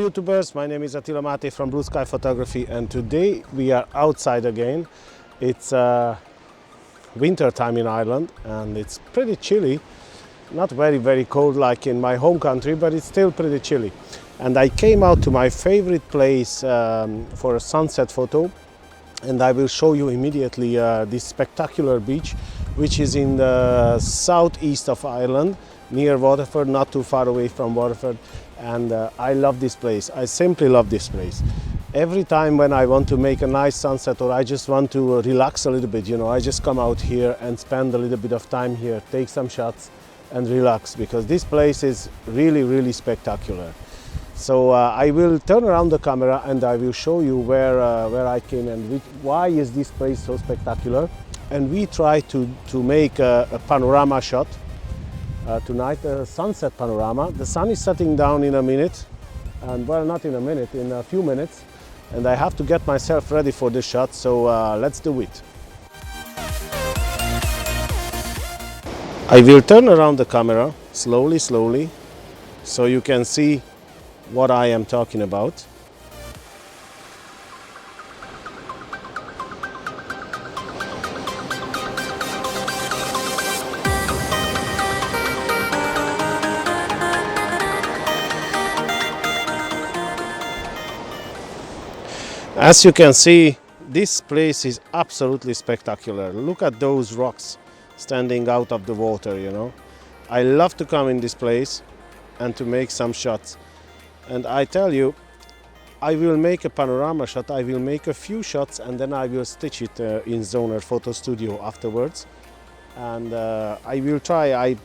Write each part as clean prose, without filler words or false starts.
YouTubers, my name is Attila Mate from Blue Sky Photography, and today we are outside again. It's winter time in Ireland and it's pretty chilly. Not very cold like in my home country, but it's still pretty chilly. And I came out to my favorite place for a sunset photo, and I will show you immediately this spectacular beach, which is in the southeast of Ireland, near Waterford, not too far away from Waterford. And I love this place. I simply love this place. Every time when I want to make a nice sunset or I just want to relax a little bit, I just come out here and spend a little bit of time here, take some shots and relax, because this place is really spectacular. So I will turn around the camera and I will show you where I came and why is this place so spectacular. And we try to make a panorama shot tonight, a sunset panorama. The sun is setting down in a minute, and well, not in a minute, in a few minutes, and I have to get myself ready for this shot, so let's do it. I will turn around the camera slowly, so you can see what I am talking about. As you can see, this place is absolutely spectacular. Look at those rocks standing out of the water, I love to come in this place and to make some shots. And I tell you, I will make a panorama shot, I will make a few shots, and then I will stitch it in Zoner Photo Studio afterwards. And I will try,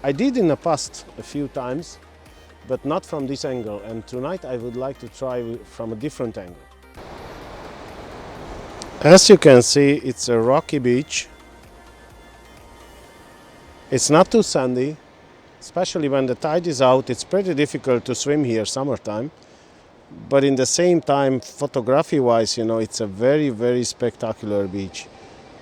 I did in the past a few times, but not from this angle. And tonight I would like to try from a different angle. As you can see, it's a rocky beach. It's not too sandy, especially when the tide is out. It's pretty difficult to swim here summertime, but in the same time, photography wise, it's a very spectacular beach.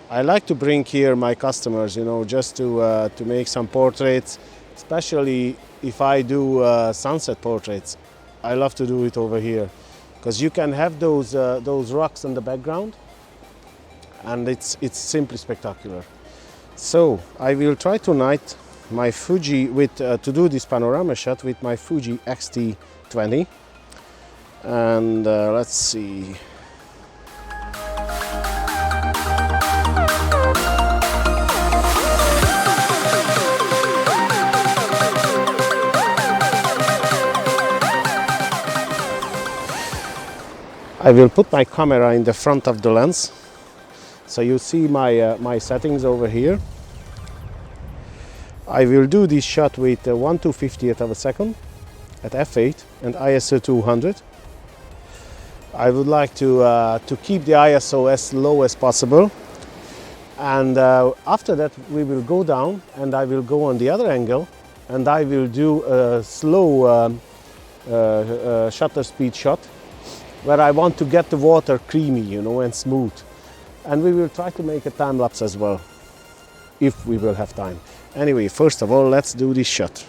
I like to bring here my customers, just to make some portraits, especially if I do sunset portraits. I love to do it over here because you can have those rocks in the background, and it's simply spectacular. So I will try tonight my Fuji to do this panorama shot with my Fuji X-T20, and let's see. I will put my camera in the front of the lens, so you see my settings over here. I will do this shot with 1/250th of a second at f8 and ISO 200. I would like to keep the ISO as low as possible, and after that we will go down and I will go on the other angle and I will do a slow shutter speed shot where I want to get the water creamy, and smooth. And we will try to make a time lapse as well, if we will have time. Anyway, first of all, let's do this shot.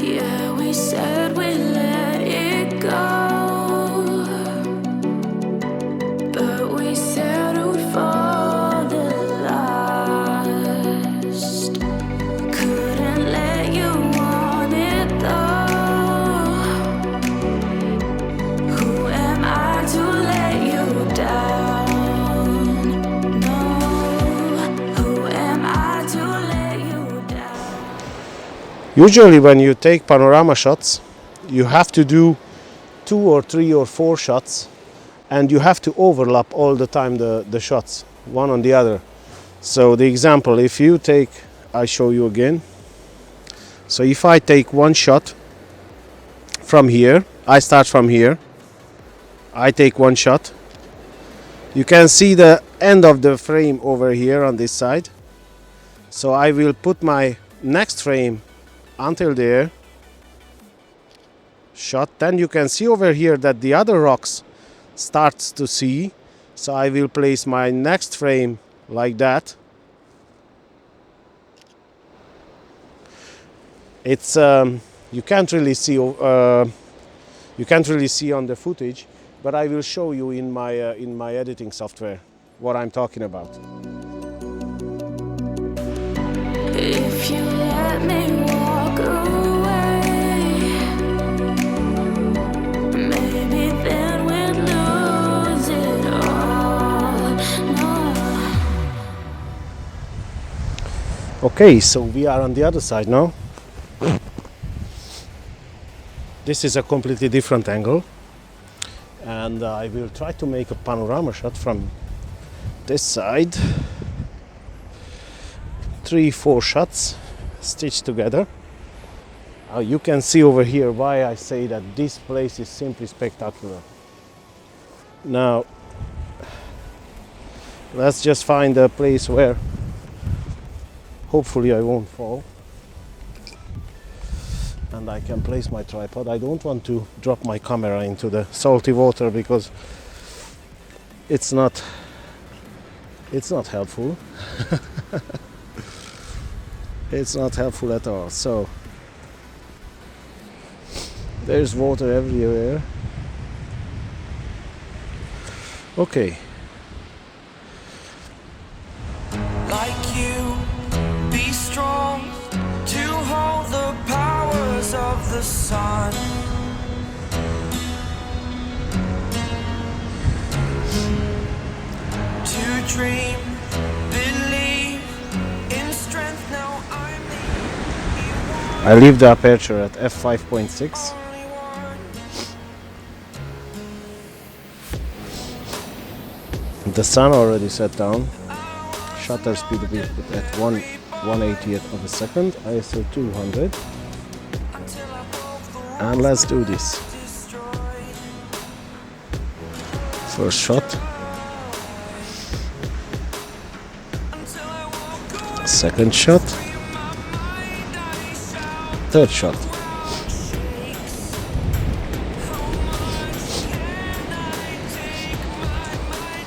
Yeah, we said we let it go, but we settled for the last. Couldn't let you want it though. Who am I to let you down? No, who am I to let you down? Usually when you take panorama shots, you have to do 2 or 3 or 4 shots, and you have to overlap all the time the shots, one on the other. So the example, if you take, I show you again. So if I take one shot from here, I start from here, I take one shot. You can see the end of the frame over here on this side. So I will put my next frame until there, shot. Then you can see over here that the other rocks starts to see. So I will place my next frame like that. It's you can't really see on the footage, but I will show you in my editing software what I'm talking about. If you let me walk away, maybe then we'd lose it all. No. Okay, so we are on the other side now. This is a completely different angle, and I will try to make a panorama shot from this side. 3-4 shots stitched together. You can see over here why I say that this place is simply spectacular. Now let's just find a place where hopefully I won't fall and I can place my tripod. I don't want to drop my camera into the salty water because it's not helpful. It's not helpful at all. So there's water everywhere. Okay. Like you, be strong to hold the powers of the sun. To dream, believe in strength. Now I'm the I leave the aperture at f5.6. only one. The sun already set down. Shutter speed will be at 1/180th of a second, ISO 200. And let's do this. First shot. Second shot. Third shot.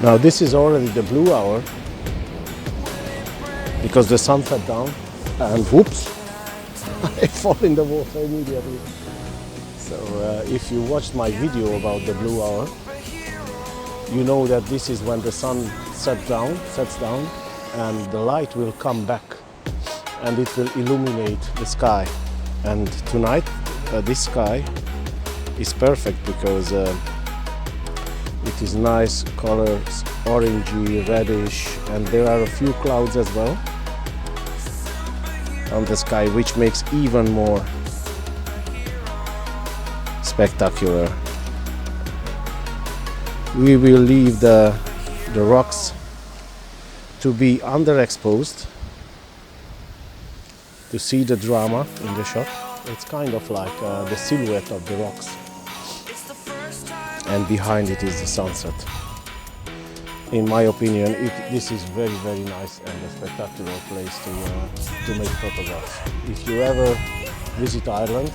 Now this is already the blue hour because the sun set down and whoops, I fall in the water immediately. So if you watched my video about the blue hour, you know that this is when the sun sets down and the light will come back and it will illuminate the sky. And tonight this sky is perfect because it is nice colors, orangey, reddish, and there are a few clouds as well on the sky, which makes even more spectacular. We will leave the rocks to be underexposed to see the drama in the shot. It's kind of like the silhouette of the rocks, and behind it is the sunset. In my opinion, this is very, very nice and a spectacular place to make photographs. If you ever visit Ireland,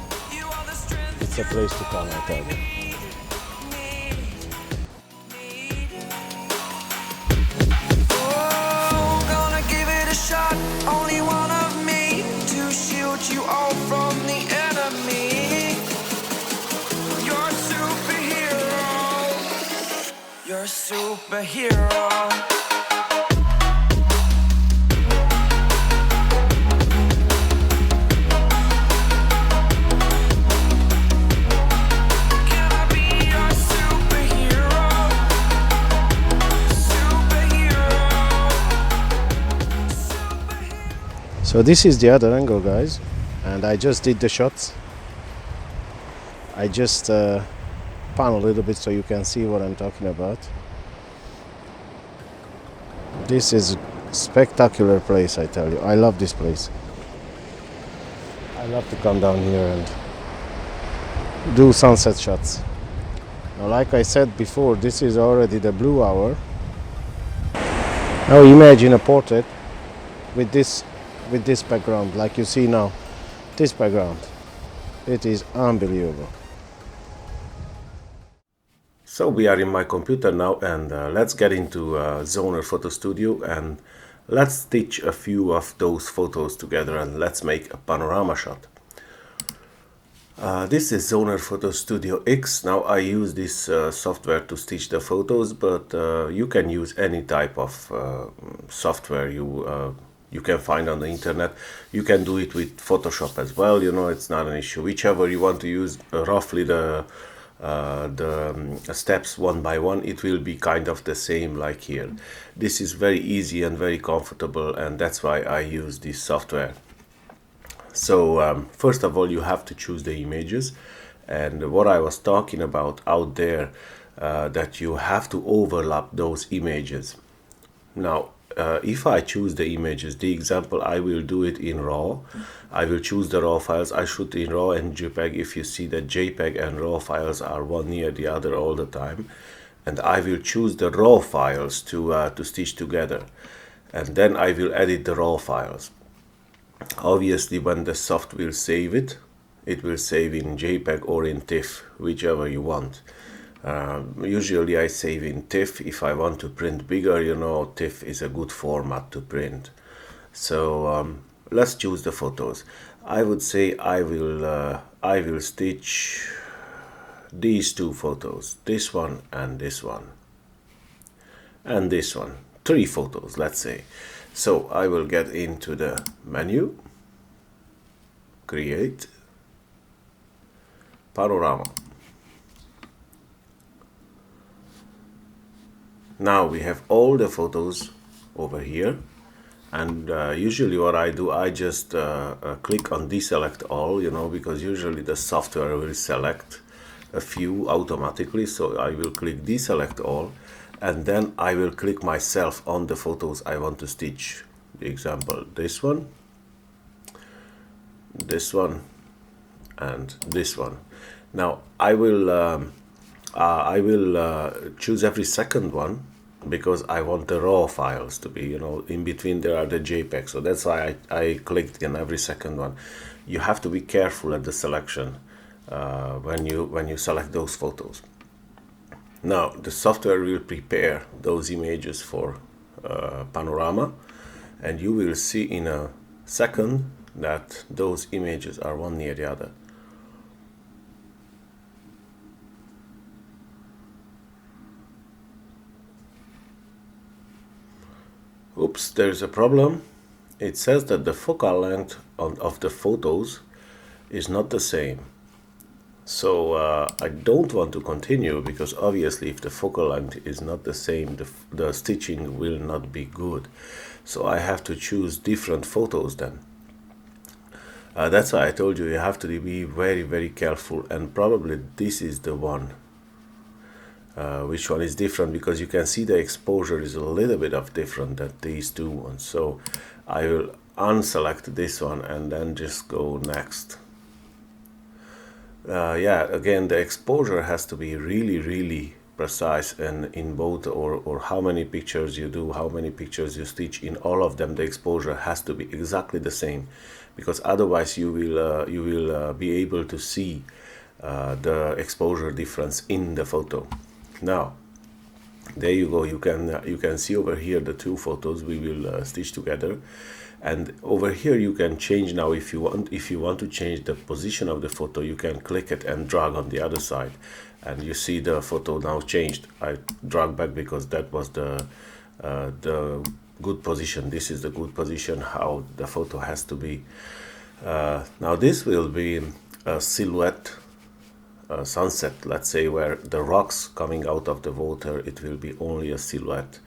it's a place to come, I tell you. Oh, gonna give it a shot. Only one of me to shield you all from the enemy. You're a superhero. You're a superhero. Can I be your superhero? Superhero. So this is the other angle, guys, and I just did the shots. I just pan a little bit so you can see what I'm talking about. This is a spectacular place, I tell you. I love this place. I love to come down here and do sunset shots. Now, like I said before, this is already the blue hour. Now imagine a portrait with this background, like you see now. This background. It is unbelievable. So we are in my computer now, and let's get into Zoner Photo Studio and let's stitch a few of those photos together and let's make a panorama shot. This is Zoner Photo Studio X. Now I use this software to stitch the photos, but you can use any type of software you can find on the internet. You can do it with Photoshop as well, you know, it's not an issue. Whichever you want to use, roughly the steps one by one, it will be kind of the same like here. This is very easy and very comfortable, and that's why I use this software. So first of all, you have to choose the images, and what I was talking about out there, that you have to overlap those images. Now if I choose the images, the example, I will do it in RAW. I will choose the RAW files. I shoot in RAW and JPEG. If you see that JPEG and RAW files are one near the other all the time, and I will choose the RAW files to stitch together, and then I will edit the RAW files. Obviously, when the soft will save it, it will save in JPEG or in tiff, whichever you want. Usually I save in tiff. If I want to print bigger, you know, tiff is a good format to print. So let's choose the photos. I would say I will stitch these two photos, this one and this one, and this one. 3 photos, let's say. So I will get into the menu, create, panorama. Now we have all the photos over here, and usually what I do, I just click on deselect all, you know, because usually the software will select a few automatically. So I will click deselect all, and then I will click myself on the photos I want to stitch. The example, this one, and this one. Now I will choose every second one, because I want the RAW files to be, you know, in between there are the JPEG. So that's why I clicked in every second one. You have to be careful at the selection when you select those photos. Now the software will prepare those images for panorama, and you will see in a second that those images are one near the other. Oops, there's a problem. It says that the focal length of the photos is not the same. So I don't want to continue, because obviously if the focal length is not the same, the stitching will not be good. So I have to choose different photos then. That's why I told you have to be very, very careful, and probably this is the one. Which one is different, because you can see the exposure is a little bit of different than these two ones. So I will unselect this one and then just go next. Yeah, again, the exposure has to be really, really precise, and in both, or how many pictures you do, how many pictures you stitch, in all of them the exposure has to be exactly the same, because otherwise you will be able to see the exposure difference in the photo. Now there you go, you can see over here the 2 photos we will stitch together, and over here you can change. Now if you want to change the position of the photo, you can click it and drag on the other side, and you see the photo now changed. I drag back because that was the good position. This is the good position how the photo has to be. Now this will be a silhouette sunset, let's say, where the rocks coming out of the water, it will be only a silhouette,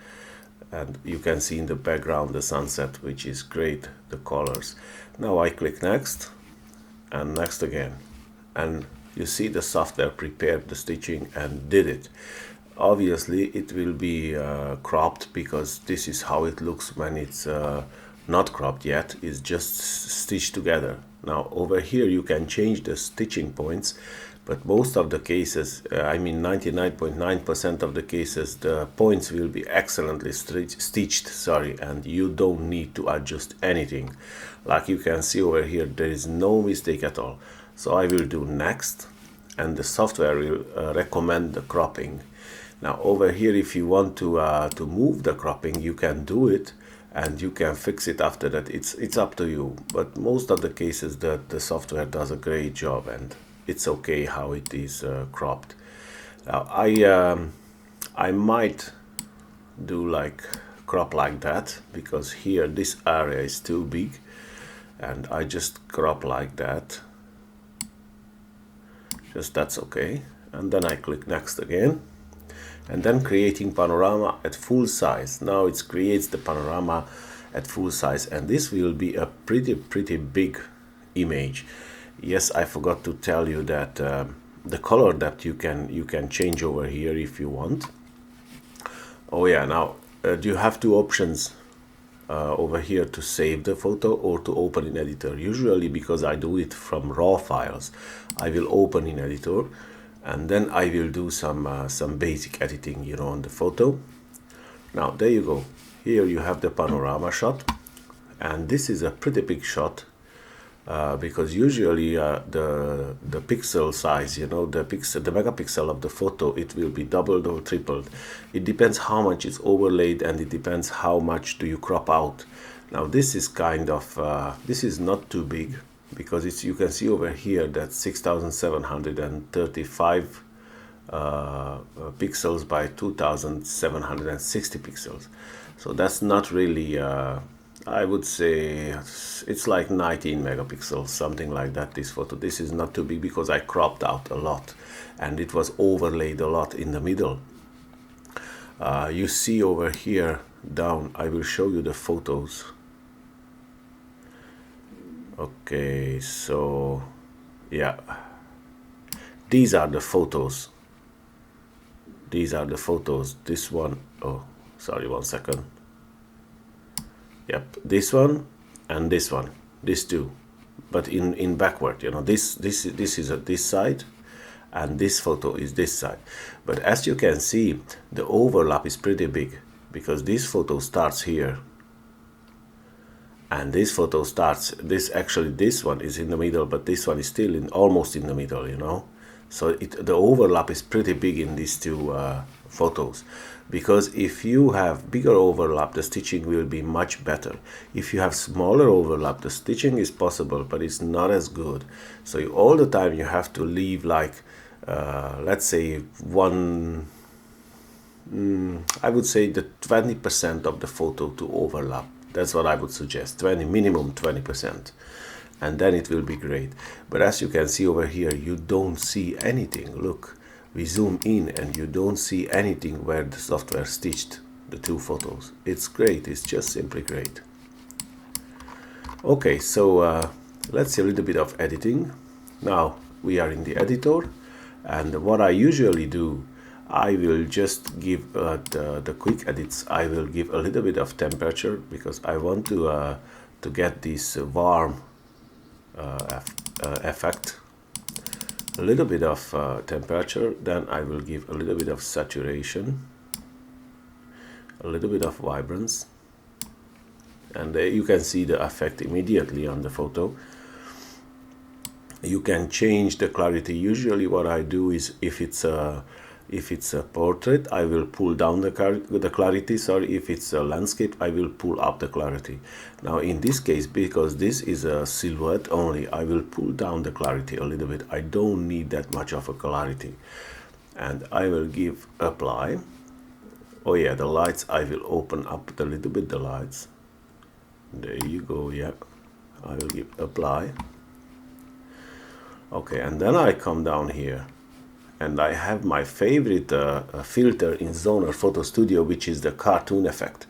and you can see in the background the sunset, which is great, the colors. Now I click next and next again, and you see the software prepared the stitching and did it. Obviously it will be cropped, because this is how it looks when it's not cropped yet, it's just stitched together. Now over here you can change the stitching points, but most of the cases, I mean 99.9% of the cases, the points will be excellently stitched, and you don't need to adjust anything. Like you can see over here, there is no mistake at all. So I will do next, and the software will recommend the cropping. Now over here, if you want to move the cropping, you can do it, and you can fix it after that. It's up to you, but most of the cases the software does a great job, and it's okay how it is cropped. Now I might do like crop like that, because here this area is too big, and I just crop like that. Just that's okay, and then I click next again, and then creating panorama at full size. Now it creates the panorama at full size, and this will be a pretty big image. Yes, I forgot to tell you that the color that you can change over here if you want. Oh yeah, now you have two options over here to save the photo or to open in editor. Usually, because I do it from raw files, I will open in editor, and then I will do some basic editing, you know, on the photo. Now there you go. Here you have the panorama shot, and this is a pretty big shot, because usually the pixel size, you know, the megapixel of the photo, it will be doubled or tripled. It depends how much it's overlaid, and it depends how much do you crop out. Now this is kind of this is not too big, because it's, you can see over here that 6735 pixels by 2760 pixels. So that's not really I would say it's like 19 megapixels, something like that, this photo. This is not too big because I cropped out a lot, and it was overlaid a lot in the middle. You see over here down, I will show you the photos. Okay, so yeah, these are the photos. These are the photos. This one, oh sorry, 1 second. Yep, this one and this one, these two, but in backward, you know, this is at this side, and this photo is this side. But as you can see, the overlap is pretty big, because this photo starts here, and this photo starts, this one is in the middle, but this one is still almost in the middle, you know. So the overlap is pretty big in these two photos, because if you have bigger overlap, the stitching will be much better. If you have smaller overlap, the stitching is possible, but it's not as good. So all the time you have to leave like let's say I would say the 20% of the photo to overlap. That's what I would suggest, minimum 20%. And then it will be great. But as you can see over here, you don't see anything. Look, we zoom in and you don't see anything where the software stitched the two photos. It's great, it's just simply great. Okay, so let's see a little bit of editing. Now we are in the editor, and what I usually do, I will just give the quick edits. I will give a little bit of temperature, because I want to get this warm effect. A little bit of temperature, then I will give a little bit of saturation, a little bit of vibrance, and you can see the effect immediately on the photo. You can change the clarity. Usually what I do is, if it's a portrait, I will pull down the clarity. Sorry, if it's a landscape, I will pull up the clarity. Now in this case, because this is a silhouette only, I will pull down the clarity a little bit. I don't need that much of a clarity, and I will give apply. Oh yeah, the lights, I will open up a little bit the lights. There you go. Yeah, I will give apply. Okay, and then I come down here, and I have my favorite filter in Zoner Photo Studio, which is the cartoon effect,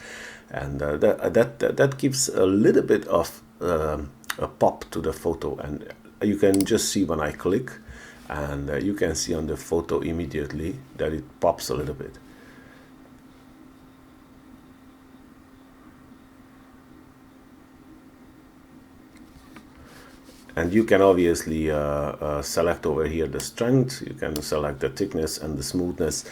and that gives a little bit of a pop to the photo, and you can just see when I click, and you can see on the photo immediately that it pops a little bit. And you can obviously select over here the strength. You can select the thickness and the smoothness.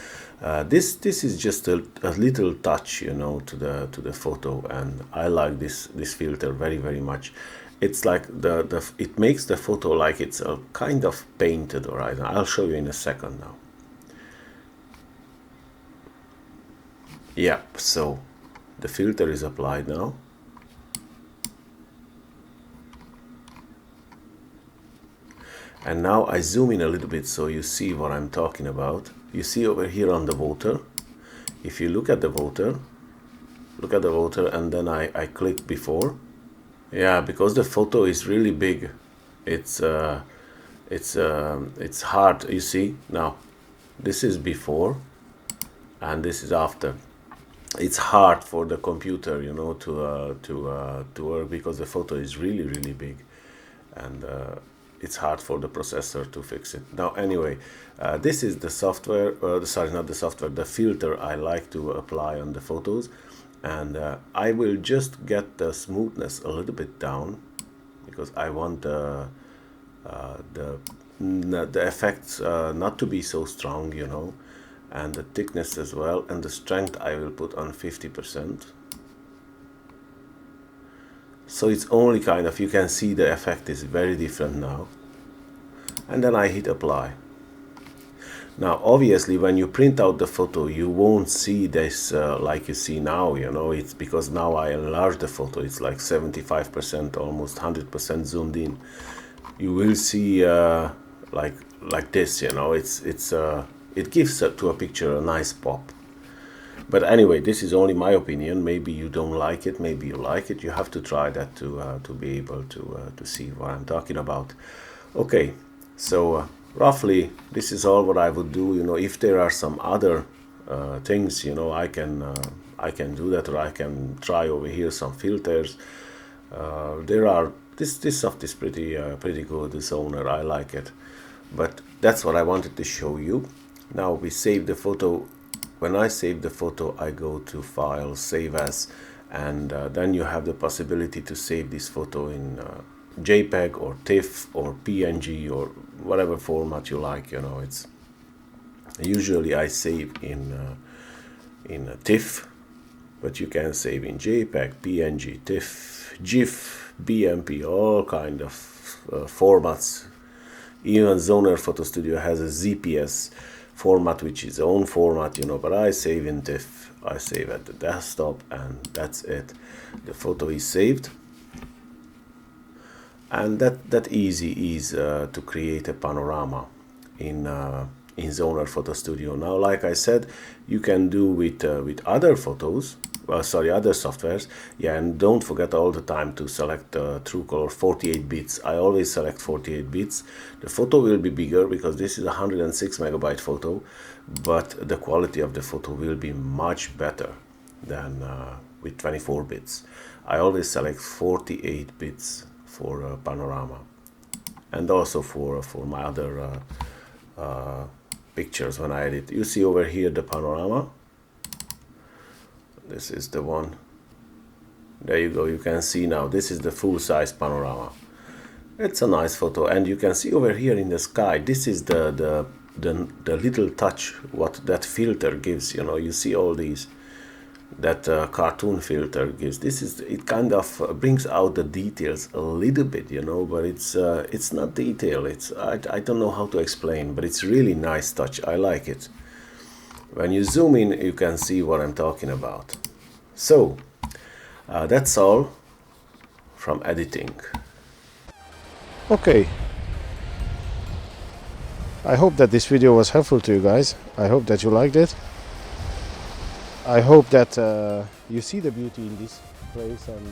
This is just a little touch, you know, to the photo, and I like this filter very much. It's like it makes the photo like it's a kind of painted, or I'll show you in a second now. Yep, so the filter is applied now. And now I zoom in a little bit so you see what I'm talking about. You see over here on the water, if you look at the water, and then I click before. Yeah, because the photo is really big, it's hard. You see now, this is before and this is after. It's hard for the computer, you know, to work because the photo is really big, and it's hard for the processor to fix it. Now anyway, this is the software, sorry, not the software, the filter I like to apply on the photos. And I will just get the smoothness a little bit down because I want the effects not to be so strong, you know, and the thickness as well, and the strength I will put on 50%. So it's only kind of, you can see the effect is very different now. And then I hit apply. Now obviously when you print out the photo you won't see this like you see now, you know, it's because now I enlarge the photo, it's like 75%, almost 100% zoomed in. You will see like this, you know, it gives to a picture a nice pop. But anyway, this is only my opinion. Maybe you don't like it, maybe you like it. You have to try that to be able to see what I'm talking about. Okay, so roughly this is all what I would do. You know, if there are some other things, you know, I can do that, or I can try over here some filters. There are this soft is pretty good. This owner, I like it. But that's what I wanted to show you. Now we save the photo. When I save the photo, I go to File, Save As, and then you have the possibility to save this photo in JPEG or TIFF or PNG or whatever format you like. You know, it's usually I save in TIFF, but you can save in JPEG, PNG, TIFF, GIF, BMP, all kind of formats. Even Zoner Photo Studio has a ZPS format, which is its own format, you know, but I save in TIFF. I save at the desktop, and that's it. The photo is saved, and that easy is to create a panorama in Zoner Photo Studio. Now, like I said, you can do with other photos. Other softwares. Yeah, and don't forget all the time to select TrueColor 48 bits. I always select 48 bits. The photo will be bigger because this is a 106 megabyte photo, but the quality of the photo will be much better than with 24 bits. I always select 48 bits for Panorama, and also for my other pictures when I edit. You see over here the Panorama. This is the one. There you go. You can see now. This is the full-size panorama. It's a nice photo, and you can see over here in the sky. This is the little touch what that filter gives. You know, you see all these that cartoon filter gives. It kind of brings out the details a little bit, you know, but it's not detail. I don't know how to explain, but it's really nice touch. I like it. When you zoom in, you can see what I'm talking about. So, that's all from editing. Okay. I hope that this video was helpful to you guys. I hope that you liked it. I hope that you see the beauty in this place, and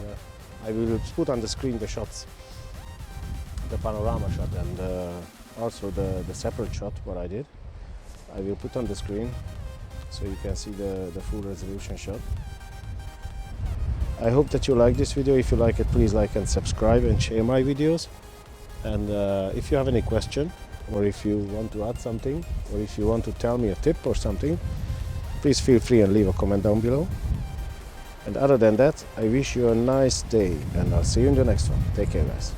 I will put on the screen the shots, the panorama shot, and also the separate shot, what I did. I will put on the screen, so you can see the full resolution shot. I hope that you like this video. If you like it, please like and subscribe and share my videos. And if you have any question, or if you want to add something, or if you want to tell me a tip or something, please feel free and leave a comment down below. And other than that, I wish you a nice day, and I'll see you in the next one. Take care, guys.